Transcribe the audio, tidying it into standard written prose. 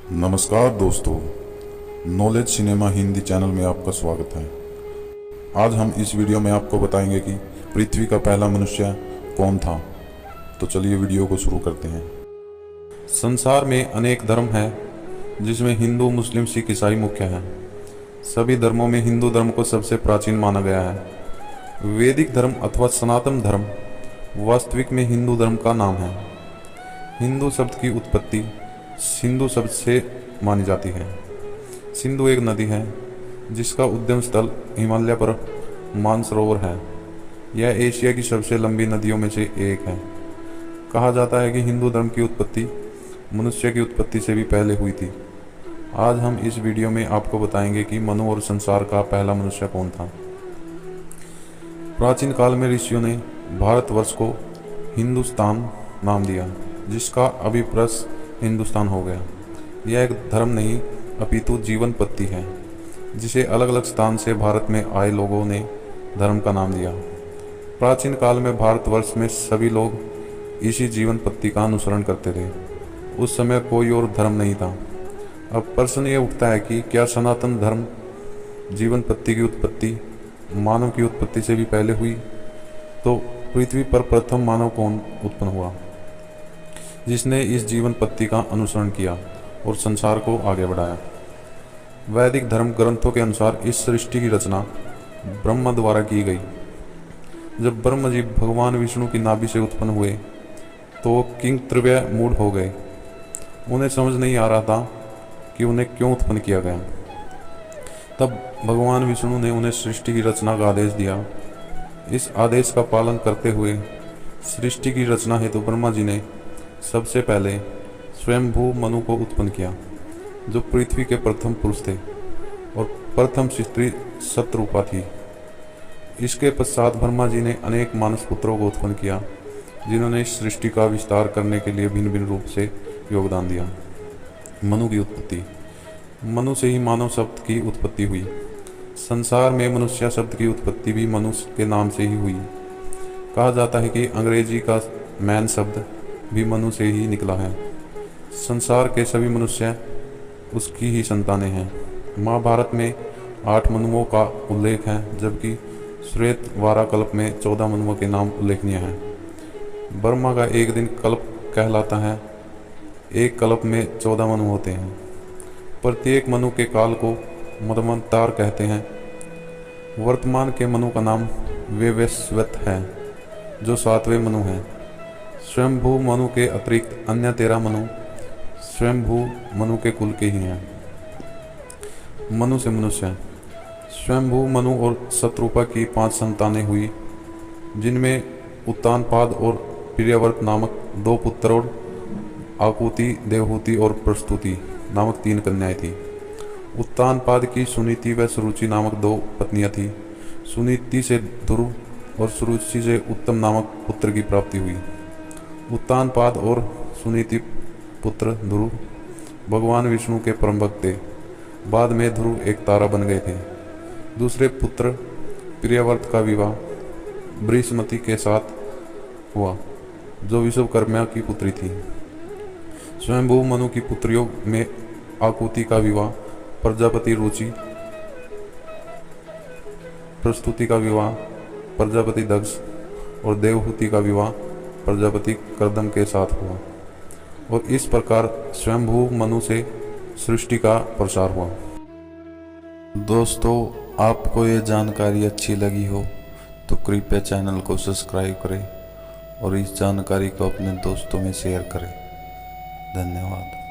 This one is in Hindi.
नमस्कार दोस्तों, नॉलेज सिनेमा हिंदी चैनल में आपका स्वागत है। आज हम इस वीडियो में आपको बताएंगे कि पृथ्वी का पहला मनुष्य कौन था। तो चलिए वीडियो को शुरू करते हैं। संसार में अनेक धर्म हैं, जिसमें हिंदू, मुस्लिम, सिख, ईसाई मुख्य हैं। सभी धर्मों में हिंदू धर्म को सबसे प्राचीन माना गया है। वैदिक धर्म अथवा सनातन धर्म वास्तविक में हिंदू धर्म का नाम है। हिंदू शब्द की उत्पत्ति सिंधु शब्द से मानी जाती है। सिंधु एक नदी है जिसका उद्गम स्थल हिमालय पर मानसरोवर है। यह एशिया की सबसे लंबी नदियों में से एक है। कहा जाता है कि हिंदू धर्म की उत्पत्ति मनुष्य की उत्पत्ति से भी पहले हुई थी। आज हम इस वीडियो में आपको बताएंगे कि मनु और संसार का पहला मनुष्य कौन था। प्राचीन काल में ऋषियों ने भारतवर्ष को हिंदुस्तान नाम दिया, जिसका अभिप्राय हिंदुस्तान हो गया। यह एक धर्म नहीं अपितु जीवन पद्धति है, जिसे अलग अलग स्थान से भारत में आए लोगों ने धर्म का नाम दिया। प्राचीन काल में भारतवर्ष में सभी लोग इसी जीवन पद्धति का अनुसरण करते थे। उस समय कोई और धर्म नहीं था। अब प्रश्न ये उठता है कि क्या सनातन धर्म जीवन पद्धति की उत्पत्ति मानव की उत्पत्ति से भी पहले हुई? तो पृथ्वी पर प्रथम मानव कौन उत्पन्न हुआ, जिसने इस जीवन पद्धति का अनुसरण किया और संसार को आगे बढ़ाया? वैदिक धर्म ग्रंथों के अनुसार इस सृष्टि की रचना ब्रह्मा द्वारा की गई। जब ब्रह्म जी भगवान विष्णु की नाभि से उत्पन्न हुए तो वो किंकत्रव्य मूढ़ हो गए। उन्हें समझ नहीं आ रहा था कि उन्हें क्यों उत्पन्न किया गया। तब भगवान विष्णु ने उन्हें सृष्टि की रचना का आदेश दिया। इस आदेश का पालन करते हुए सृष्टि की रचना हेतु ब्रह्मा जी ने सबसे पहले स्वयंभू मनु को उत्पन्न किया, जो पृथ्वी के प्रथम पुरुष थे और प्रथम स्त्री शतरूपा थी। इसके पश्चात ब्रह्मा जी ने अनेक मानस पुत्रों को उत्पन्न किया, जिन्होंने इस सृष्टि का विस्तार करने के लिए भिन्न भिन्न रूप से योगदान दिया। मनु की उत्पत्ति। मनु से ही मानव शब्द की उत्पत्ति हुई। संसार में मनुष्य शब्द की उत्पत्ति भी मनुष्य के नाम से ही हुई। कहा जाता है कि अंग्रेजी का मैन शब्द भी मनु से ही निकला है। संसार के सभी मनुष्य उसकी ही संतानें हैं। महाभारत में 8 मनुओं का उल्लेख है, जबकि श्वेत वाराकल्प में 14 मनुओं के नाम उल्लेखनीय हैं। ब्रह्मा का एक दिन कल्प कहलाता है। एक कल्प में 14 मनु होते हैं। प्रत्येक मनु के काल को मदमंतार कहते हैं। वर्तमान के मनु का नाम वेवस्वत है, जो 7वें मनु हैं। स्वयंभू मनु के अतिरिक्त अन्य 13 मनु स्वयंभू मनु के कुल के ही हैं। मनु से मनुष्य। स्वयंभू मनु और शतरूपा की 5 संतानें हुई, जिनमें उत्तानपाद और प्रियव्रत नामक 2 पुत्र और आकुति, देवहूति और प्रस्तुति नामक 3 कन्याएं थीं। उत्तानपाद की सुनीति व सुरुचि नामक 2 पत्नियां थीं। सुनीति से ध्रुव और सुरुचि से उत्तम नामक पुत्र की प्राप्ति हुई। उत्तानपाद और सुनीति पुत्र ध्रुव भगवान विष्णु के परम भक्त थे। बाद में ध्रुव एक तारा बन गए थे। दूसरे पुत्र प्रियव्रत का विवाह बृहस्पति के साथ हुआ, जो विश्वकर्मा की पुत्री थी। स्वयंभू मनु की पुत्रियों में आकुति का विवाह प्रजापति रुचि, प्रस्तुति का विवाह प्रजापति दक्ष और देवहूति का विवाह प्रजापति कर्दम के साथ हुआ, और इस प्रकार स्वयंभू मनु से सृष्टि का प्रसार हुआ। दोस्तों, आपको ये जानकारी अच्छी लगी हो तो कृपया चैनल को सब्सक्राइब करें और इस जानकारी को अपने दोस्तों में शेयर करें। धन्यवाद।